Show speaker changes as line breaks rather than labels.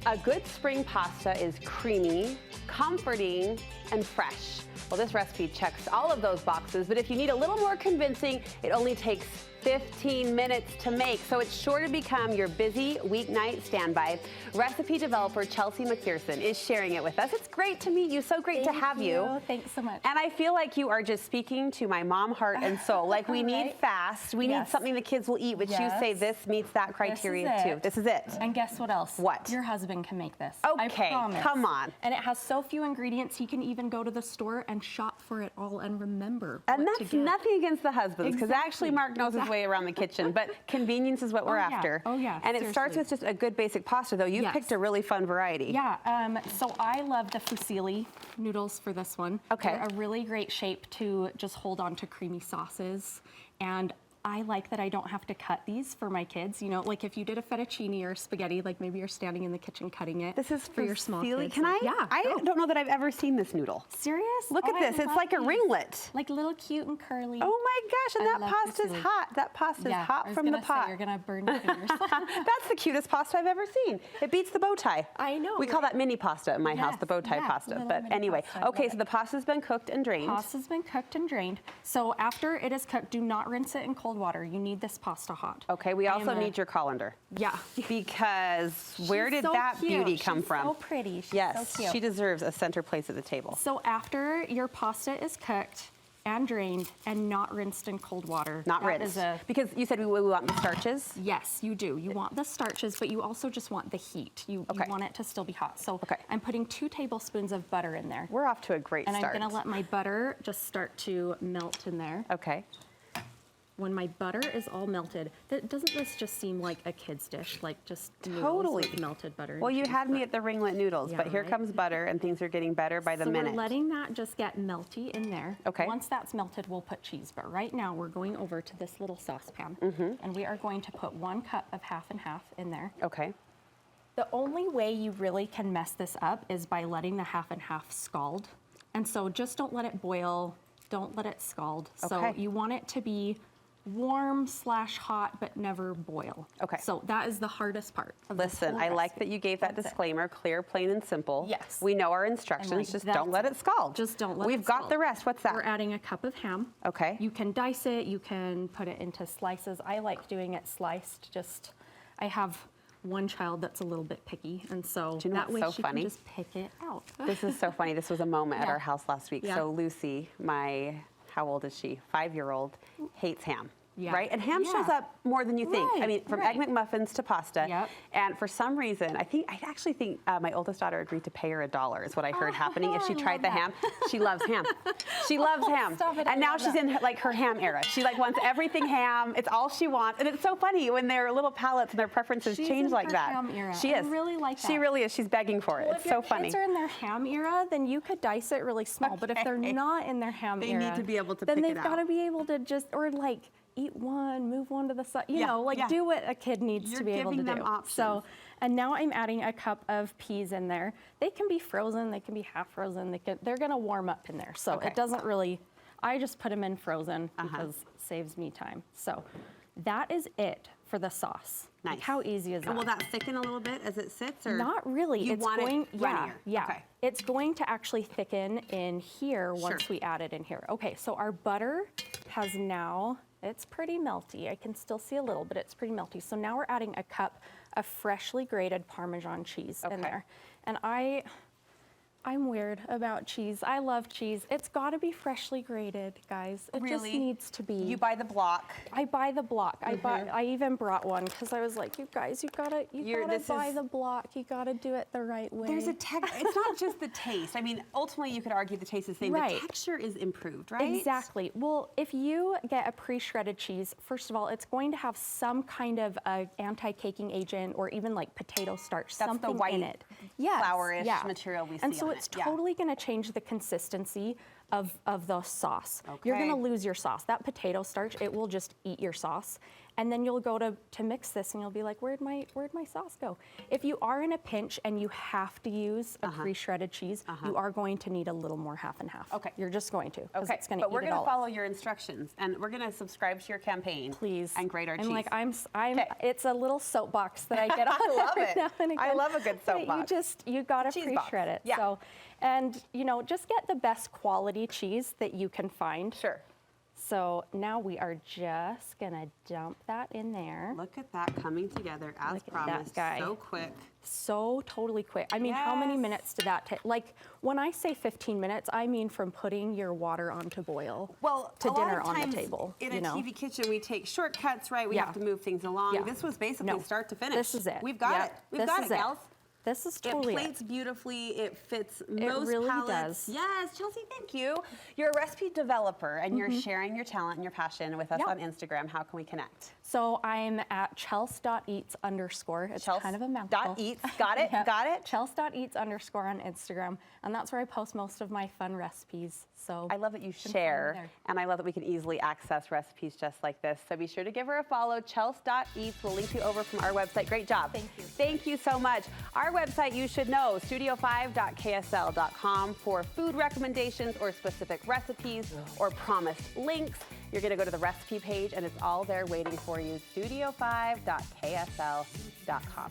A good spring pasta is creamy, comforting, and fresh. Well, this recipe checks all of those boxes, but if you need a little more convincing, it only takes 15 minutes to make, so it's sure to become your busy weeknight standby. Recipe developer Chelsea McPherson is sharing it with us. It's great to meet you. So great to have you.
Thanks so much.
And I feel like you are just speaking to my mom heart and soul. Like we need fast. We need something the kids will eat, which you say this meets that criteria too. This is it.
And guess what else?
What?
Your husband can make this.
Okay,
I promise.
come on.
And it has so few ingredients, he can even go to the store and shop for it all and remember
And
what
that's
to get.
nothing against the husbands, because actually Mark knows his way around the kitchen, but convenience is what we're after.
Oh yeah.
And it starts with just a good basic pasta, though. You've picked a really fun variety.
Yeah, so I love the fusilli noodles for this one.
Okay.
They're a really great shape to just hold on to creamy sauces. And I like that I don't have to cut these for my kids. You know, like if you did a fettuccine or spaghetti, like maybe you're standing in the kitchen cutting it.
This is
for your small kids.
Can I?
Yeah.
I don't know that I've ever seen this noodle.
Serious?
Look at this. It's like a ringlet.
Like little cute and curly.
Oh my gosh, and that pasta's hot. That pasta's hot from the pot.
You're gonna burn your fingers.
That's the cutest pasta I've ever seen. It beats the bow tie.
I know.
We call that mini pasta in my house, the bow tie pasta. But anyway, okay, so the pasta's been cooked and drained.
Pasta's been cooked and drained. So after it is cooked, do not rinse it in cold water. You need this pasta hot.
Okay, we also need your colander.
Yeah.
Because where did that beauty come from?
So pretty. She's
yes,
so cute.
she deserves a center place at the table.
So after your pasta is cooked and drained and not rinsed in cold water.
Not rinsed. Because you said we want the starches?
Yes, you do. You want the starches, but you also just want the heat. You want it to still be hot. So I'm putting 2 tablespoons of butter in there.
We're off to a great start.
And I'm gonna let my butter just start to melt in there.
Okay.
When my butter is all melted, doesn't this just seem like a kid's dish? Like just
totally
with melted butter.
Well, you had me at the ringlet noodles, but here comes butter, and things are getting better by the minute.
So we're letting that just get melty in there.
Okay.
Once that's melted, we'll put cheese. But right now, we're going over to this little saucepan, and we are going to put 1 cup of half and half in there.
Okay.
The only way you really can mess this up is by letting the half and half scald. And so just don't let it boil. Don't let it scald. So you want it to be warm/hot, but never boil. Okay. So that is the hardest part of
Listen, I like that you gave that disclaimer, clear, plain, and simple.
Yes.
We know our instructions, just don't let it scald.
Just don't let it scald.
We've got the rest. What's that?
We're adding a cup of ham.
Okay.
You can dice it, you can put it into slices. I like doing it sliced, I have one child that's a little bit picky, and so that way she can just pick it out.
This is so funny. This was a moment at our house last week. So Lucy, how old is she? 5-year-old, hates ham. Right? And ham shows up more than you think. I mean, from Egg McMuffins to pasta. And for some reason, I actually think my oldest daughter agreed to pay her $1 is what I heard happening if she tried the ham. She loves ham. She loves ham. And now she's in like her ham era. She like wants everything ham. It's all she wants. And it's so funny when their little palates and their preferences change like that.
Ham era.
She is.
I really like that.
She really is. She's begging for it.
Well,
it's so funny.
If your kids are in their ham era, then you could dice it really small. But if they're not in their ham era,
they need to be able to pick it out.
Then they've got to be able to just, or like, eat one, move one to the side, you know, like do what a kid needs to be able to do.
Them options.
So, and now I'm adding a cup of peas in there. They can be frozen, they can be half frozen, they're gonna warm up in there. So it doesn't really, I just put them in frozen because it saves me time. So that is it for the sauce.
Nice.
Like, how easy is that?
And will that thicken a little bit as it sits? Or
not really.
You want it runnier?
Yeah. Okay. It's going to actually thicken in here once we add it in here. Okay, so our butter has now, it's pretty melty. I can still see a little, but it's pretty melty. So now we're adding a cup of freshly grated Parmesan cheese in there. And I'm weird about cheese. I love cheese. It's got to be freshly grated, guys. It just needs to be.
You buy the block.
I buy the block. I even brought one because I was like, you guys, you gotta buy the block. You gotta do it the right way.
There's a texture. It's not just the taste. I mean, ultimately, you could argue the taste is the same. The texture is improved, right?
Exactly. Well, if you get a pre-shredded cheese, first of all, it's going to have some kind of anti-caking agent or even like potato starch, something in it.
Yes. Flour-ish material we see.
And so it's totally going to change the consistency of the sauce. You're going to lose your sauce. That potato starch, it will just eat your sauce. and then you'll go to mix this and you'll be like, where'd my sauce go? If you are in a pinch and you have to use a pre-shredded cheese, you are going to need a little more half and half.
Okay.
You're just going to.
Okay,
it's gonna
but we're
eat it
going to
all
follow your instructions, and we're going to subscribe to your campaign.
Please.
And grate our cheese.
And like it's a little soapbox that I get on.
I love it.
Now and again.
I love a good soapbox.
You got to pre-shred it.
Yeah.
So, and just get the best quality cheese that you can find.
Sure.
So now we are just gonna dump that in there.
Look at that coming together as promised.
That guy.
So quick.
So totally quick. I mean, how many minutes did that take? Like, when I say 15 minutes, I mean from putting your water on to boil to dinner on the table.
In a TV kitchen, we take shortcuts, right? We have to move things along.
Yeah.
This was basically start to finish.
This is it.
We've got it. We've got it, gals.
This is totally
it. Plates beautifully. It fits most
really
palates.
does.
Yes, Chelsea, thank you. You're a recipe developer, and you're sharing your talent and your passion with us on Instagram. How can we connect?
So I'm at chels.eats_. It's kind of a mouthful.
.eats. Got it. Got it.
Chels.eats_ on Instagram, and that's where I post most of my fun recipes. So
I love that you share, and I love that we can easily access recipes just like this. So be sure to give her a follow. Chels.eats. We'll link you over from our website. Great job.
Thank you.
Thank you so much. Our website, you should know, studio5.ksl.com for food recommendations or specific recipes or promised links. You're going to go to the recipe page, and it's all there waiting for you, studio5.ksl.com.